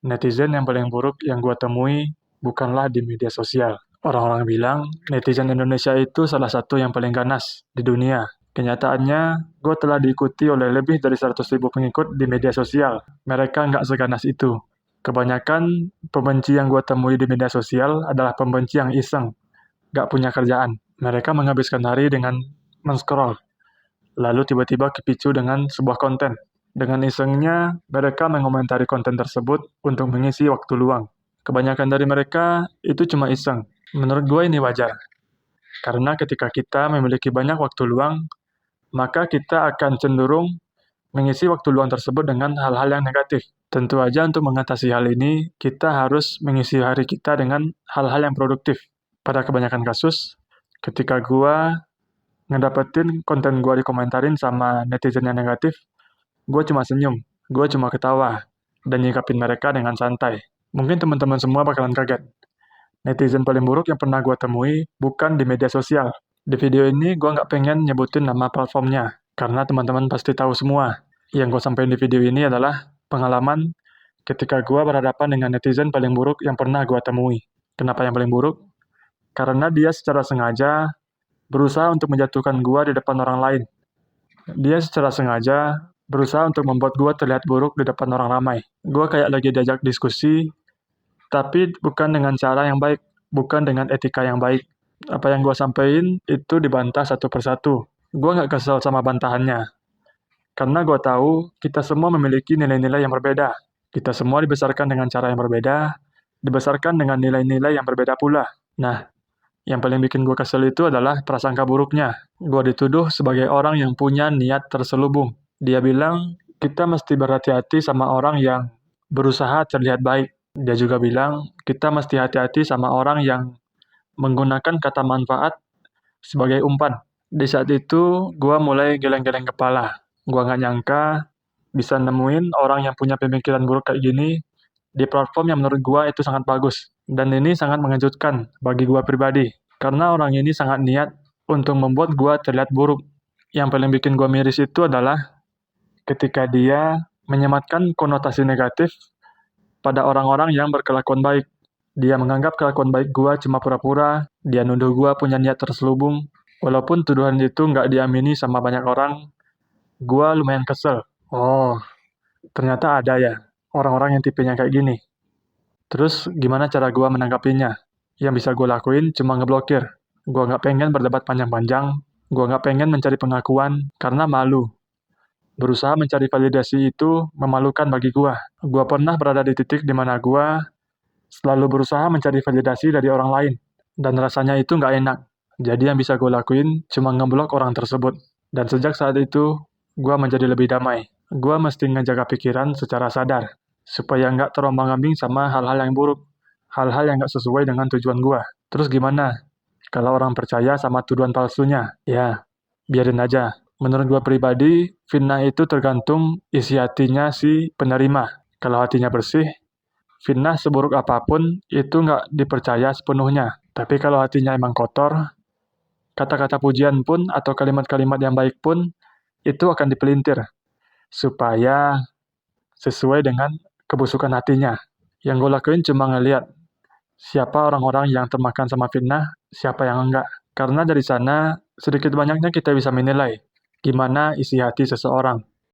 Netizen yang paling buruk yang gua temui bukanlah di media sosial. Orang-orang bilang netizen Indonesia itu salah satu yang paling ganas di dunia. Kenyataannya, gue telah diikuti oleh lebih dari 100.000 pengikut di media sosial. Mereka nggak seganas itu. Kebanyakan pembenci yang gue temui di media sosial adalah pembenci yang iseng, nggak punya kerjaan. Mereka menghabiskan hari dengan men-scroll, lalu tiba-tiba kepicu dengan sebuah konten. Dengan isengnya, mereka mengomentari konten tersebut untuk mengisi waktu luang. Kebanyakan dari mereka itu cuma iseng. Menurut gue ini wajar, karena ketika kita memiliki banyak waktu luang, maka kita akan cenderung mengisi waktu luang tersebut dengan hal-hal yang negatif. Tentu aja untuk mengatasi hal ini, kita harus mengisi hari kita dengan hal-hal yang produktif. Pada kebanyakan kasus, ketika gue ngedapetin konten gue dikomentarin sama netizen yang negatif, gue cuma senyum, gue cuma ketawa, dan nyikapin mereka dengan santai. Mungkin teman-teman semua bakalan kaget. Netizen paling buruk yang pernah gue temui bukan di media sosial. Di video ini gue nggak pengen nyebutin nama platformnya, karena teman-teman pasti tahu semua. Yang gue sampaikan di video ini adalah pengalaman ketika gue berhadapan dengan netizen paling buruk yang pernah gue temui. Kenapa yang paling buruk? Karena dia secara sengaja berusaha untuk menjatuhkan gue di depan orang lain. Dia secara sengaja berusaha untuk membuat gue terlihat buruk di depan orang ramai. Gue kayak lagi diajak diskusi, tapi bukan dengan cara yang baik, bukan dengan etika yang baik. Apa yang gue sampaikan itu dibantah satu persatu. Gue nggak kesel sama bantahannya, karena gue tahu kita semua memiliki nilai-nilai yang berbeda. Kita semua dibesarkan dengan cara yang berbeda, dibesarkan dengan nilai-nilai yang berbeda pula. Nah, yang paling bikin gue kesel itu adalah prasangka buruknya. Gue dituduh sebagai orang yang punya niat terselubung. Dia bilang, kita mesti berhati-hati sama orang yang berusaha terlihat baik. Dia juga bilang, kita mesti hati-hati sama orang yang menggunakan kata manfaat sebagai umpan. Di saat itu, gue mulai geleng-geleng kepala. Gue nggak nyangka bisa nemuin orang yang punya pemikiran buruk kayak gini di platform yang menurut gue itu sangat bagus. Dan ini sangat mengejutkan bagi gue pribadi. Karena orang ini sangat niat untuk membuat gue terlihat buruk. Yang paling bikin gue miris itu adalah ketika dia menyematkan konotasi negatif pada orang-orang yang berkelakuan baik. Dia menganggap kelakuan baik gue cuma pura-pura, dia nuduh gue punya niat terselubung. Walaupun tuduhan itu nggak diamini sama banyak orang, gue lumayan kesel. Oh, ternyata ada ya orang-orang yang tipenya kayak gini. Terus gimana cara gue menanggapinya? Yang bisa gue lakuin cuma ngeblokir. Gue nggak pengen berdebat panjang-panjang, gue nggak pengen mencari pengakuan karena malu. Berusaha mencari validasi itu memalukan bagi gue. Gue pernah berada di titik di mana gue selalu berusaha mencari validasi dari orang lain. Dan rasanya itu nggak enak. Jadi yang bisa gue lakuin cuma ngeblok orang tersebut. Dan sejak saat itu, gue menjadi lebih damai. Gue mesti ngejaga pikiran secara sadar. Supaya nggak terombang-ambing sama hal-hal yang buruk. Hal-hal yang nggak sesuai dengan tujuan gue. Terus gimana? Kalau orang percaya sama tuduhan palsunya, ya, biarin aja. Menurut gue pribadi, fitnah itu tergantung isi hatinya si penerima. Kalau hatinya bersih, fitnah seburuk apapun itu nggak dipercaya sepenuhnya. Tapi kalau hatinya emang kotor, kata-kata pujian pun atau kalimat-kalimat yang baik pun itu akan dipelintir supaya sesuai dengan kebusukan hatinya. Yang gue lakuin cuma ngeliat siapa orang-orang yang termakan sama fitnah, siapa yang enggak. Karena dari sana sedikit banyaknya kita bisa menilai gimana isi hati seseorang.